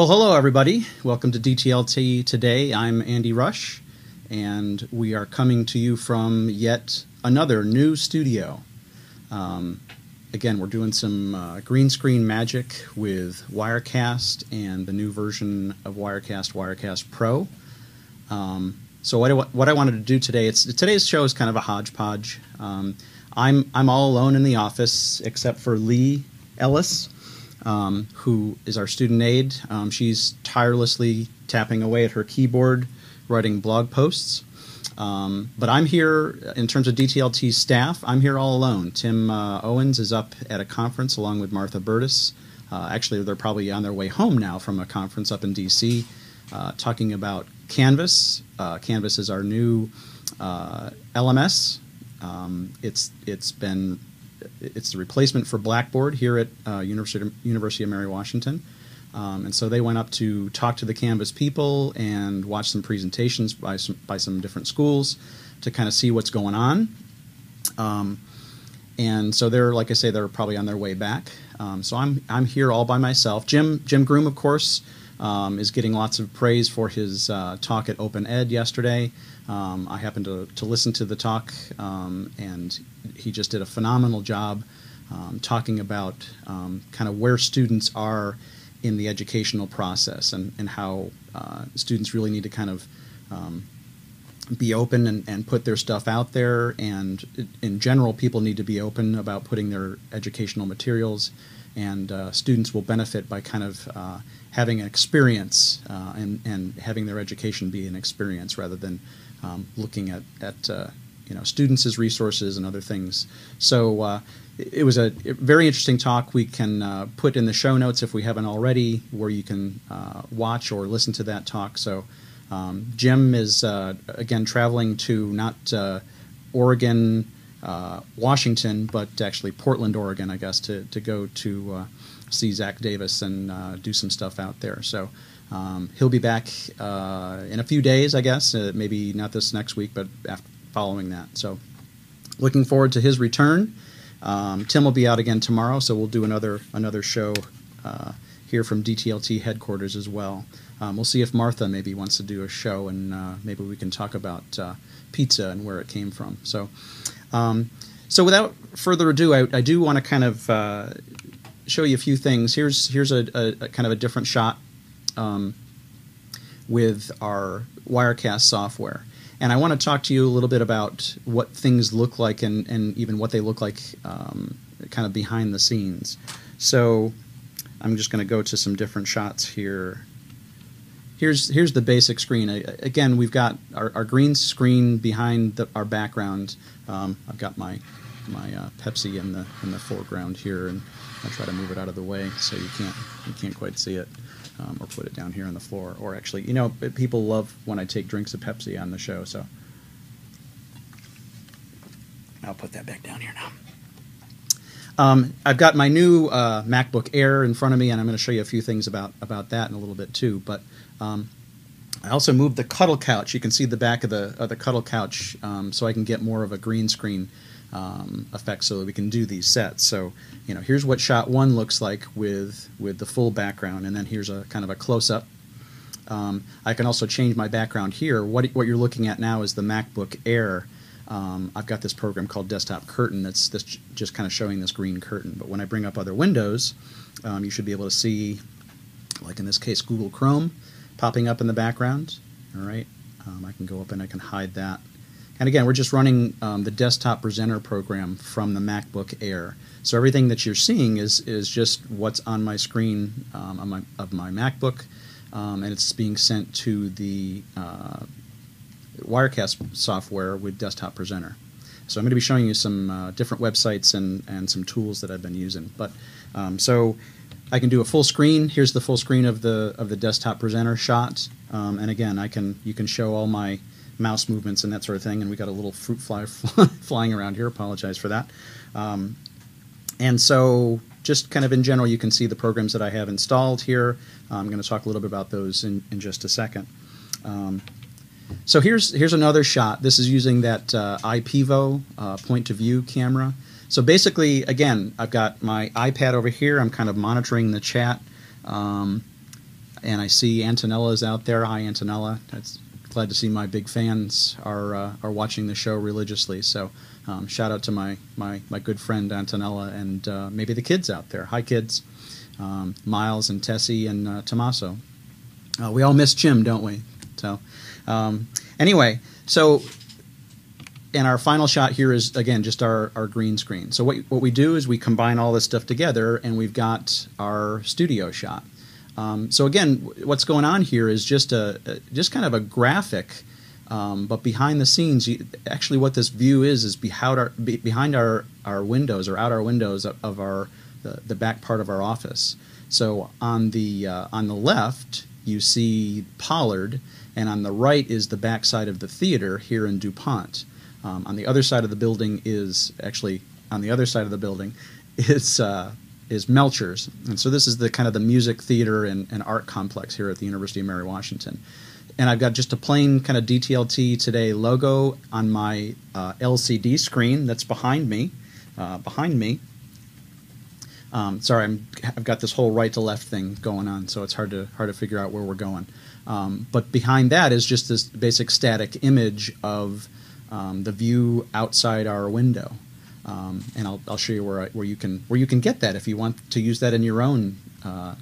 Well, hello everybody. Welcome to DTLT today. I'm Andy Rush, and we are coming to you from yet another new studio. Again, we're doing some green screen magic with Wirecast and the new version of Wirecast Pro. So what I wanted to do today, today's show is kind of a hodgepodge. I'm all alone in the office except for Lee Ellis, who is our student aide. She's tirelessly tapping away at her keyboard, writing blog posts. But I'm here, in terms of DTLT staff, I'm here all alone. Tim Owens is up at a conference along with Martha Burtis. Actually, they're probably on their way home now from a conference up in D.C. Talking about Canvas. Canvas is our new LMS. It's the replacement for Blackboard here at University of Mary Washington. And so they went up to talk to the Canvas people and watch some presentations by some different schools to kind of see what's going on. And so they're, like I say, they're probably on their way back. So I'm here all by myself. Jim Groom, of course, is getting lots of praise for his talk at Open Ed yesterday. I happened to listen to the talk, and he just did a phenomenal job talking about kind of where students are in the educational process and how students really need to kind of be open and put their stuff out there, and in general people need to be open about putting their educational materials, and students will benefit by kind of having an experience and having their education be an experience rather than looking at students as resources and other things. So it was a very interesting talk. We can put in the show notes, if we haven't already, where you can watch or listen to that talk. So Jim is, again, traveling to not Oregon, Washington, but actually Portland, Oregon, I guess, to go to see Zach Davis and do some stuff out there. So he'll be back in a few days, I guess, maybe not this next week, but following that. So looking forward to his return. Tim will be out again tomorrow, so we'll do another show here from DTLT headquarters as well. We'll see if Martha maybe wants to do a show, and maybe we can talk about pizza and where it came from. So without further ado, I do want to kind of show you a few things. Here's a kind of a different shot with our Wirecast software. And I want to talk to you a little bit about what things look like and even what they look like kind of behind the scenes. So I'm just going to go to some different shots here. Here's the basic screen. Again, we've got our green screen behind our background. I've got my Pepsi in the foreground here, and I'll try to move it out of the way so you can't quite see it. Or put it down here on the floor. Or actually, people love when I take drinks of Pepsi on the show, so I'll put that back down here now. I've got my new MacBook Air in front of me, and I'm going to show you a few things about that in a little bit too. But I also moved the Cuddle Couch. You can see the back of the Cuddle Couch, so I can get more of a green screen effect, so that we can do these sets. So here's what shot one looks like with the full background, and then here's a kind of a close-up. I can also change my background here. What you're looking at now is the MacBook Air. I've got this program called Desktop Curtain that's just kind of showing this green curtain, but when I bring up other windows, you should be able to see, like in this case, Google Chrome popping up in the background. All right, I can go up and I can hide that. And again, we're just running the Desktop Presenter program from the MacBook Air. So everything that you're seeing is just what's on my screen of my MacBook, and it's being sent to the Wirecast software with Desktop Presenter. So I'm going to be showing you some different websites and some tools that I've been using. But so I can do a full screen. Here's the full screen of the Desktop Presenter shot, and again, you can show all my mouse movements and that sort of thing, and we got a little fruit fly flying around here. Apologize for that. And so just kind of in general, you can see the programs that I have installed here. I'm going to talk a little bit about those in just a second. So here's another shot. This is using that iPivo point-to-view camera. So basically, again, I've got my iPad over here. I'm kind of monitoring the chat. And I see Antonella's out there. Hi, Antonella. That's glad to see my big fans are watching the show religiously. So shout out to my good friend Antonella and maybe the kids out there. Hi, kids. Miles and Tessie and Tommaso. We all miss Jim, don't we? So anyway, so and our final shot here is, again, just our green screen. So what we do is we combine all this stuff together, and we've got our studio shot. So again, what's going on here is just kind of a graphic, but behind the scenes, actually what this view is behind our windows, or out our windows of the back part of our office. So on the left, you see Pollard, and on the right is the back side of the theater here in DuPont. On the other side of the building is Melchers, and so this is the kind of the music, theater, and art complex here at the University of Mary Washington. And I've got just a plain kind of DTLT Today logo on my LCD screen that's behind me. Sorry, I've got this whole right to left thing going on, so it's hard to figure out where we're going. But behind that is just this basic static image of the view outside our window, and I'll show you where you can get that if you want to use that in your own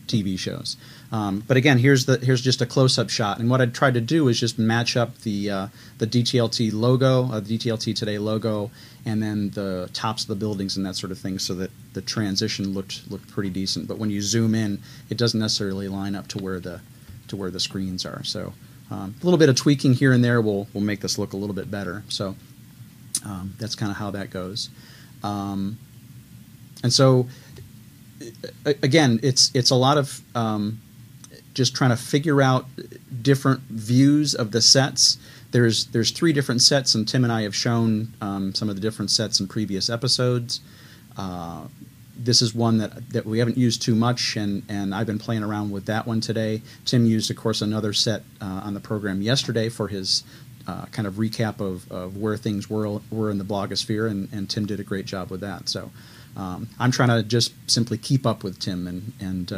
TV shows. But again, here's just a close-up shot, and what I'd try to do is just match up the DTLT logo, the DTLT Today logo, and then the tops of the buildings and that sort of thing, so that the transition looked pretty decent. But when you zoom in, it doesn't necessarily line up to where the screens are. So a little bit of tweaking here and there will make this look a little bit better. So that's kind of how that goes. And so again, it's a lot of just trying to figure out different views of the sets. There's 3 different sets, and Tim and I have shown some of the different sets in previous episodes. This is one that we haven't used too much, and I've been playing around with that one today. Tim used, of course, another set on the program yesterday for his kind of recap of where things were in the blogosphere, and Tim did a great job with that. So I'm trying to just simply keep up with Tim, and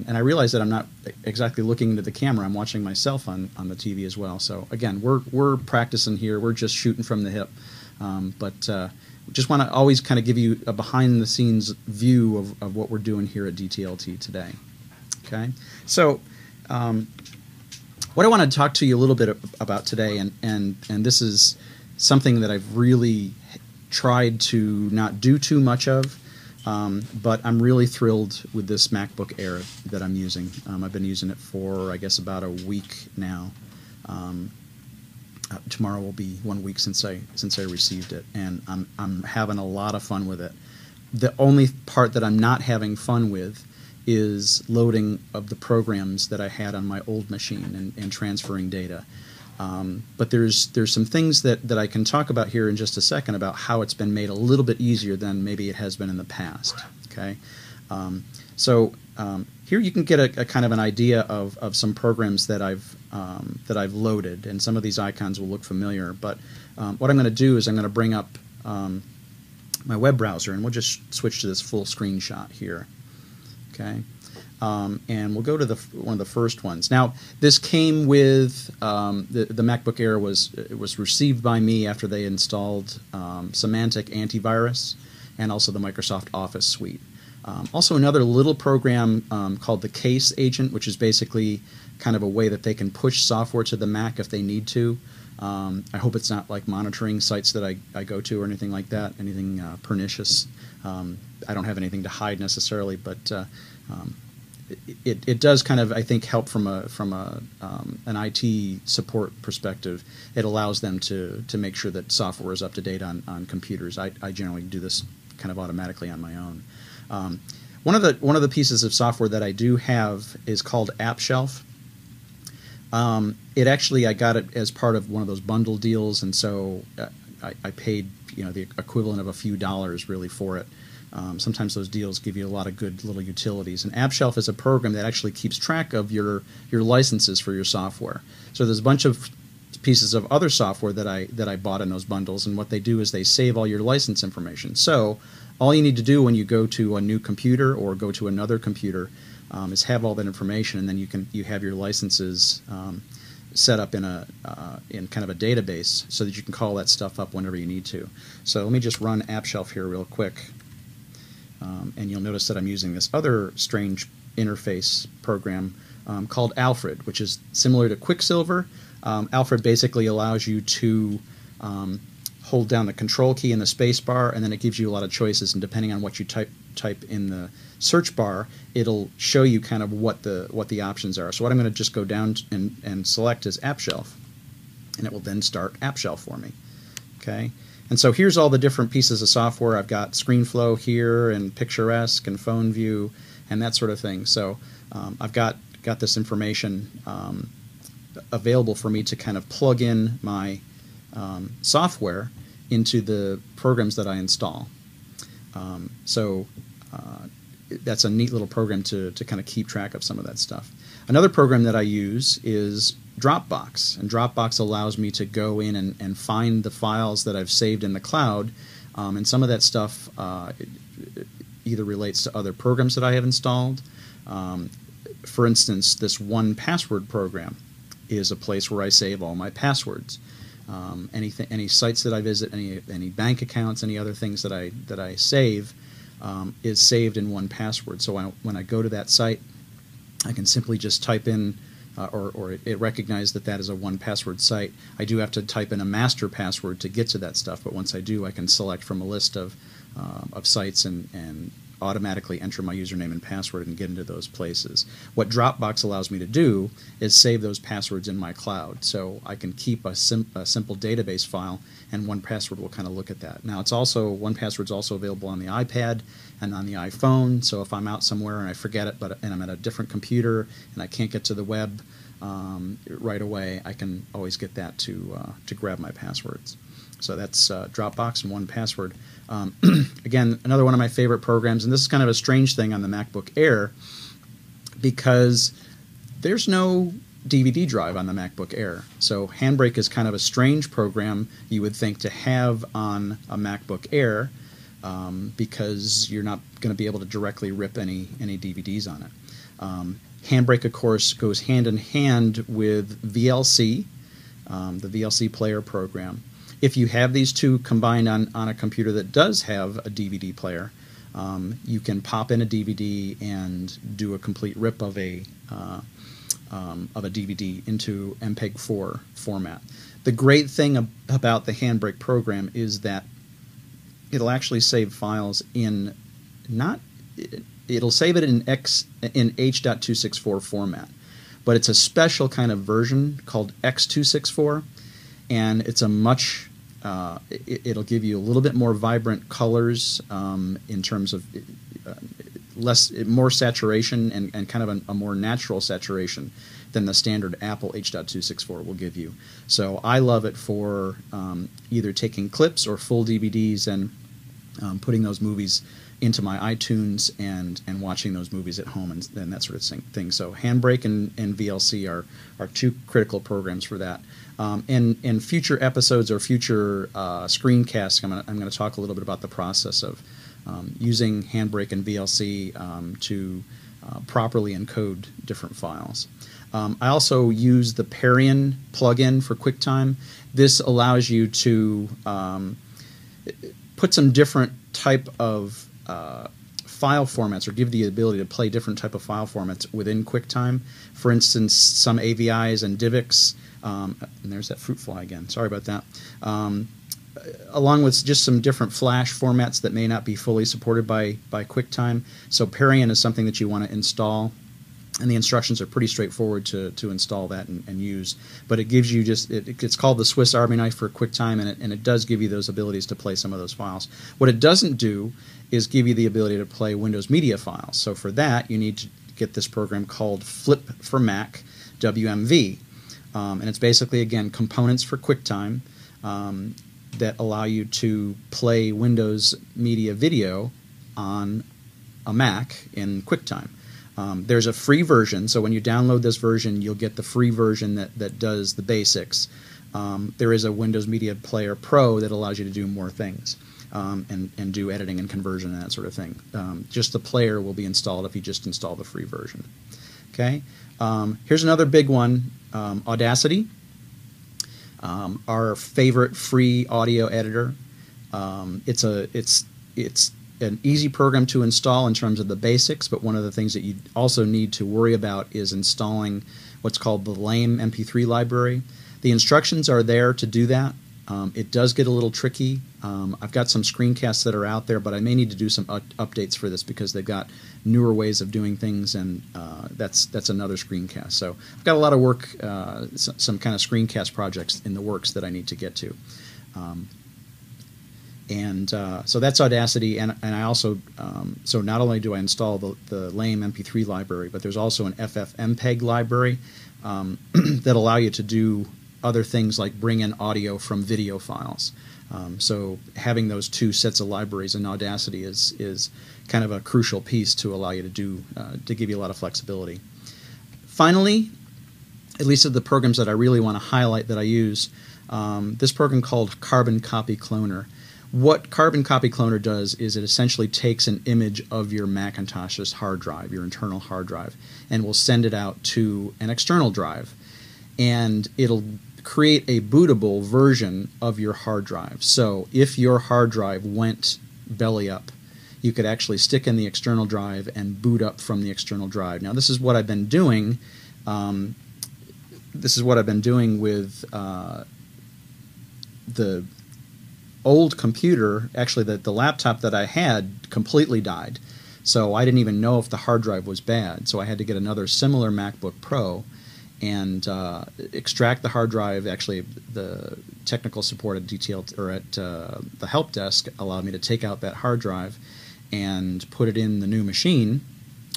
I realize that I'm not exactly looking into the camera. I'm watching myself on the TV as well. So again, we're practicing here. We're just shooting from the hip, but just want to always kind of give you a behind-the-scenes view of what we're doing here at DTLT today. Okay, so what I want to talk to you a little bit about today, and this is something that I've really tried to not do too much of, but I'm really thrilled with this MacBook Air that I'm using. I've been using it for, I guess, about a week now. Tomorrow will be 1 week since I received it, and I'm having a lot of fun with it. The only part that I'm not having fun with is loading of the programs that I had on my old machine and transferring data. But there's some things that I can talk about here in just a second about how it's been made a little bit easier than maybe it has been in the past. Okay, so here you can get a kind of an idea of some programs that I've loaded, and some of these icons will look familiar. But what I'm going to do is I'm going to bring up my web browser, and we'll just switch to this full screen shot here. Okay. And we'll go to one of the first ones. Now, this came with the MacBook Air was received by me after they installed Symantec antivirus and also the Microsoft Office suite. Also, another little program called the Case Agent, which is basically kind of a way that they can push software to the Mac if they need to. I hope it's not like monitoring sites that I go to or anything like that, anything pernicious. I don't have anything to hide necessarily, but it does kind of, I think, help from an IT support perspective. It allows them to make sure that software is up to date on computers. I generally do this kind of automatically on my own. One of the pieces of software that I do have is called App Shelf. It actually, I got it as part of one of those bundle deals, and so I paid the equivalent of a few dollars really for it. Sometimes those deals give you a lot of good little utilities. And App Shelf is a program that actually keeps track of your licenses for your software. So there's a bunch of pieces of other software that I bought in those bundles, and what they do is they save all your license information. So all you need to do when you go to a new computer or go to another computer, is have all that information, and then you have your licenses set up in kind of a database so that you can call that stuff up whenever you need to. So let me just run AppShelf here real quick, and you'll notice that I'm using this other strange interface program called Alfred, which is similar to Quicksilver. Alfred basically allows you to hold down the control key and the space bar, and then it gives you a lot of choices, and depending on what you type in the search bar, it'll show you kind of what the options are. So what I'm going to just go down and select is AppShelf, and it will then start AppShelf for me. Okay, and so here's all the different pieces of software. I've got ScreenFlow here, and Picturesque, and Phone View, and that sort of thing. So I've got this information available for me to kind of plug in my software into the programs that I install. That's a neat little program to kind of keep track of some of that stuff. Another program that I use is Dropbox, and Dropbox allows me to go in and find the files that I've saved in the cloud, and some of that stuff either relates to other programs that I have installed. For instance, this 1Password program is a place where I save all my passwords. Any sites that I visit, any bank accounts, any other things that I save is saved in 1Password. So when I go to that site, I can simply just type in, or it recognizes that is a 1Password site. I do have to type in a master password to get to that stuff, but once I do, I can select from a list of sites and automatically enter my username and password and get into those places. What Dropbox allows me to do is save those passwords in my cloud, so I can keep a simple database file, and 1Password will kind of look at that. Now, 1Password's also available on the iPad and on the iPhone, so if I'm out somewhere and I forget it, and I'm at a different computer and I can't get to the web right away, I can always get that to grab my passwords. So that's Dropbox and 1Password. Again, another one of my favorite programs, and this is kind of a strange thing on the MacBook Air because there's no DVD drive on the MacBook Air. So Handbrake is kind of a strange program you would think to have on a MacBook Air because you're not going to be able to directly rip any DVDs on it. Handbrake, of course, goes hand in hand with VLC, the VLC player program. If you have these two combined on a computer that does have a DVD player, you can pop in a DVD and do a complete rip of a DVD into MPEG-4 format. The great thing about the Handbrake program is that it'll actually save files in it'll save it in H.264 format, but it's a special kind of version called X264. And it's a much, it'll give you a little bit more vibrant colors in terms of more saturation and kind of a more natural saturation than the standard Apple H.264 will give you. So I love it for either taking clips or full DVDs and putting those movies into my iTunes and watching those movies at home and that sort of thing. So Handbrake and VLC are two critical programs for that. In future episodes or future screencasts, I'm going to talk a little bit about the process of using Handbrake and VLC to properly encode different files. I also use the Parian plugin for QuickTime. This allows you to put some different type of file formats, or give the ability to play different type of file formats within QuickTime. For instance, some AVIs and DivX, and there's that fruit fly again, sorry about that, along with just some different Flash formats that may not be fully supported by QuickTime. So Parian is something that you want to install, and the instructions are pretty straightforward to install that and use. But it gives you it's called the Swiss Army knife for QuickTime, and it does give you those abilities to play some of those files. What it doesn't do is give you the ability to play Windows Media files. So for that, you need to get this program called Flip for Mac, WMV. And it's basically, again, components for QuickTime that allow you to play Windows Media video on a Mac in QuickTime. There's a free version, so when you download this version, you'll get the free version that does the basics. There is a Windows Media Player Pro that allows you to do more things. and do editing and conversion and that sort of thing. Just the player will be installed if you just install the free version. Okay. Here's another big one, Audacity, our favorite free audio editor. It's an easy program to install in terms of the basics, but one of the things that you also need to worry about is installing what's called the lame MP3 library. The instructions are there to do that. It does get a little tricky. I've got some screencasts that are out there, but I may need to do some updates for this because they've got newer ways of doing things, and that's another screencast. So I've got a lot of work, some kind of screencast projects in the works that I need to get to. So that's Audacity, and I also, so not only do I install the lame MP3 library, but there's also an FFmpeg library that allow you to do other things like bring in audio from video files. So having those two sets of libraries in Audacity is kind of a crucial piece to allow you to do, to give you a lot of flexibility. Finally, at least of the programs that I really want to highlight that I use, this program called Carbon Copy Cloner. What Carbon Copy Cloner does is it essentially takes an image of your Macintosh's hard drive, your internal hard drive, and will send it out to an external drive. And it'll create a bootable version of your hard drive. So if your hard drive went belly up, you could actually stick in the external drive and boot up from the external drive. Now this is what I've been doing. This is what I've been doing with the old computer. Actually, the laptop that I had completely died, so I didn't even know if the hard drive was bad. So I had to get another similar MacBook Pro and extract the hard drive. Actually, the technical support at DTLT or at the help desk allowed me to take out that hard drive and put it in the new machine,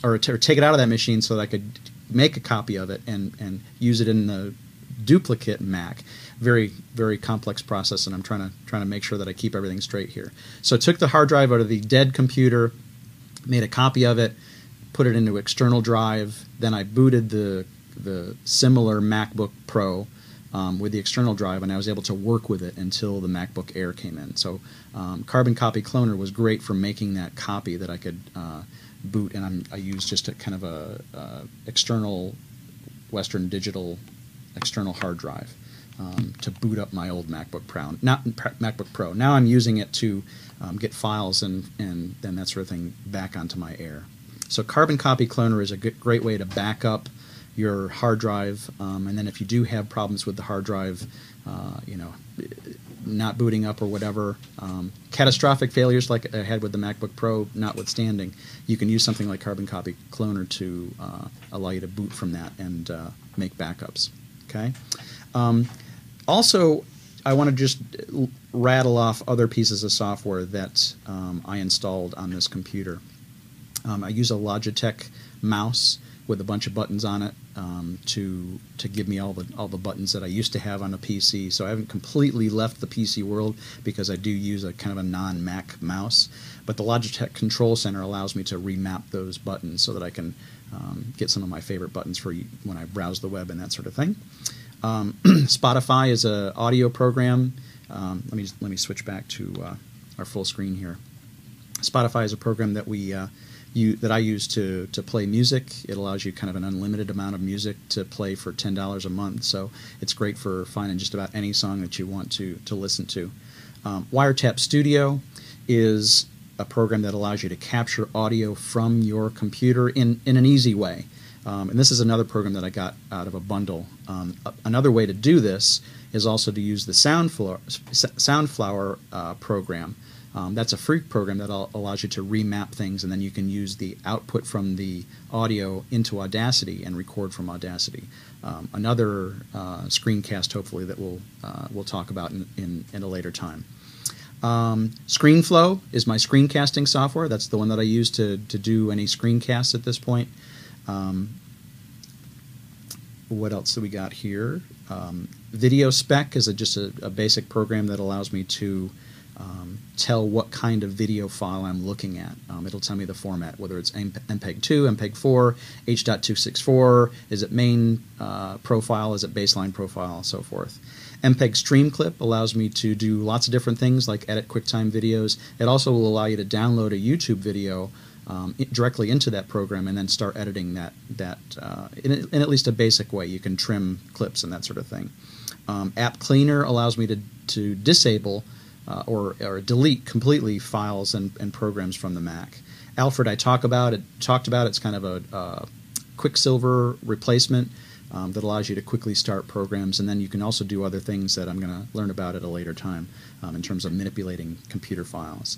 or take it out of that machine so that I could make a copy of it and use it in the duplicate Mac. Very, very complex process, and I'm trying to make sure that I keep everything straight here. So I took the hard drive out of the dead computer, made a copy of it, put it into external drive, then I booted the similar MacBook Pro with the external drive, and I was able to work with it until the MacBook Air came in. So Carbon Copy Cloner was great for making that copy that I could boot, and I used just a kind of a external Western Digital external hard drive to boot up my old MacBook Pro. Now I'm using it to get files and then that sort of thing back onto my Air. So Carbon Copy Cloner is a great way to back up your hard drive, and then if you do have problems with the hard drive, not booting up or whatever, catastrophic failures like I had with the MacBook Pro notwithstanding, you can use something like Carbon Copy Cloner to allow you to boot from that and make backups. Okay. Also, I want to just rattle off other pieces of software that I installed on this computer. I use a Logitech mouse with a bunch of buttons on it to give me all the buttons that I used to have on a PC. So I haven't completely left the PC world because I do use a kind of a non-Mac mouse. But the Logitech Control Center allows me to remap those buttons so that I can get some of my favorite buttons for when I browse the web and that sort of thing. Spotify is an audio program. Let me switch back to our full screen here. Spotify is a program that I use to play music. It allows you kind of an unlimited amount of music to play for $10 a month. So it's great for finding just about any song that you want to listen to. Wiretap Studio is a program that allows you to capture audio from your computer in an easy way. And this is another program that I got out of a bundle. Another way to do this is also to use the Soundflower program. That's a free program that allows you to remap things, and then you can use the output from the audio into Audacity and record from Audacity. Another screencast, hopefully, that we'll talk about in a later time. ScreenFlow is my screencasting software. That's the one that I use to do any screencasts at this point. What else do we got here? Video Spec is just a basic program that allows me to tell what kind of video file I'm looking at. It'll tell me the format, whether it's MPEG-2, MPEG-4, H.264, is it main profile, is it baseline profile, so forth. MPEG Stream Clip allows me to do lots of different things like edit QuickTime videos. It also will allow you to download a YouTube video directly into that program and then start editing that in at least a basic way. You can trim clips and that sort of thing. App Cleaner allows me to disable or delete completely files and programs from the Mac. Alfred I talked about. It's kind of a Quicksilver replacement that allows you to quickly start programs, and then you can also do other things that I'm going to learn about at a later time in terms of manipulating computer files.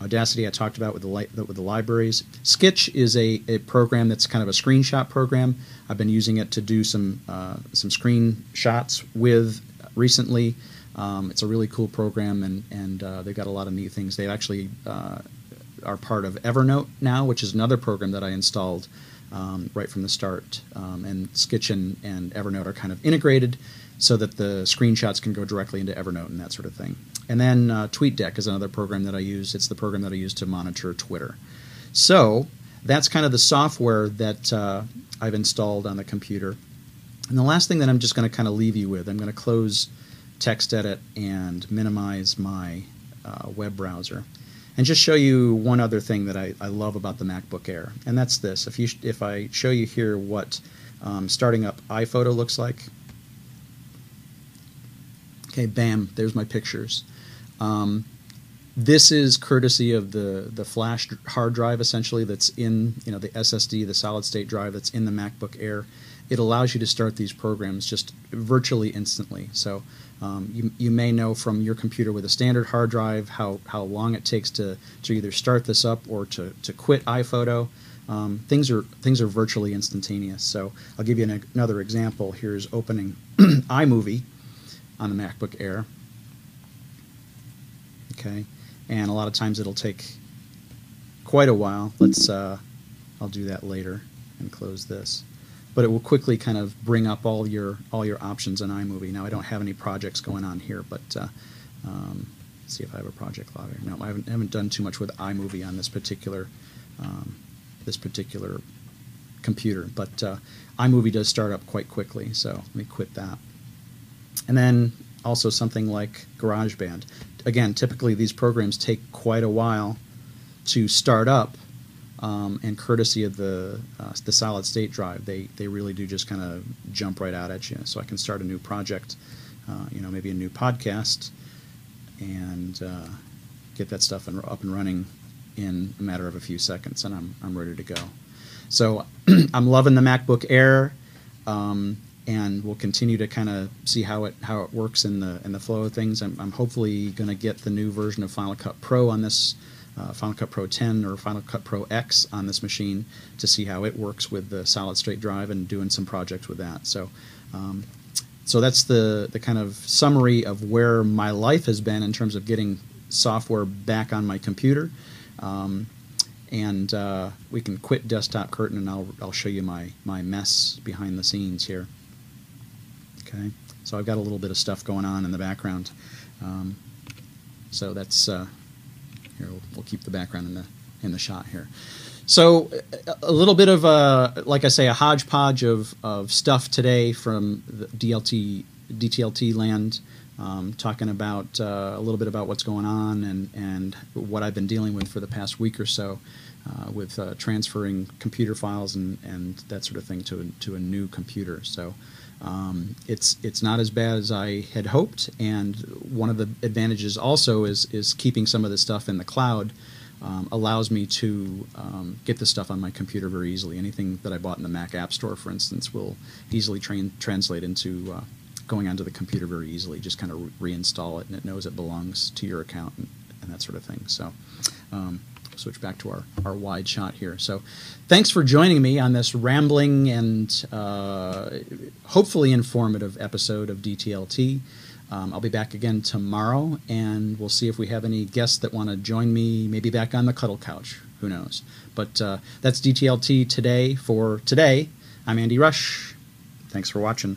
Audacity I talked about with the libraries. Sketch is a program that's kind of a screenshot program. I've been using it to do some screenshots with recently. It's a really cool program, and they've got a lot of neat things. They actually are part of Evernote now, which is another program that I installed right from the start. And Sketch and Evernote are kind of integrated so that the screenshots can go directly into Evernote and that sort of thing. And then TweetDeck is another program that I use. It's the program that I use to monitor Twitter. So that's kind of the software that I've installed on the computer. And the last thing that I'm just going to kind of leave you with, I'm going to close TextEdit and minimize my web browser, and just show you one other thing that I love about the MacBook Air, and that's this. If I show you here what starting up iPhoto looks like, okay, bam, there's my pictures. This is courtesy of the flash hard drive, essentially, that's in the SSD, the solid state drive that's in the MacBook Air. It allows you to start these programs just virtually instantly. So you may know from your computer with a standard hard drive how long it takes to either start this up or to quit iPhoto. Things are virtually instantaneous. So I'll give you another example. Here's opening iMovie on the MacBook Air. Okay, and a lot of times it'll take quite a while. I'll do that later and close this. But it will quickly kind of bring up all your options in iMovie. Now I don't have any projects going on here, but let's see if I have a project logger. No, I haven't done too much with iMovie on this particular computer. But iMovie does start up quite quickly, so let me quit that. And then also something like GarageBand. Again, typically these programs take quite a while to start up. And courtesy of the solid state drive, they really do just kind of jump right out at you. So I can start a new project, maybe a new podcast, and get that stuff up and running in a matter of a few seconds, and I'm ready to go. So I'm loving the MacBook Air, and we'll continue to kind of see how it works in the flow of things. I'm hopefully going to get the new version of Final Cut Pro on this. Final Cut Pro 10 or Final Cut Pro X on this machine to see how it works with the solid state drive and doing some projects with that. So that's the kind of summary of where my life has been in terms of getting software back on my computer. And we can quit Desktop Curtain, and I'll show you my mess behind the scenes here. Okay, so I've got a little bit of stuff going on in the background. So that's here, we'll keep the background in the shot here. So a little bit of like I say, a hodgepodge of stuff today from the DTLT land, talking about a little bit about what's going on and what I've been dealing with for the past week or so with transferring computer files and that sort of thing to a new computer. So it's not as bad as I had hoped, and one of the advantages also is keeping some of this stuff in the cloud allows me to get this stuff on my computer very easily. Anything that I bought in the Mac App Store, for instance, will easily translate into going onto the computer very easily. Just kind of reinstall it, and it knows it belongs to your account and that sort of thing. So switch back to our wide shot here. So thanks for joining me on this rambling and hopefully informative episode of DTLT. I'll be back again tomorrow, and we'll see if we have any guests that want to join me, maybe back on the cuddle couch. Who knows? But that's DTLT today for today. I'm Andy Rush. Thanks for watching.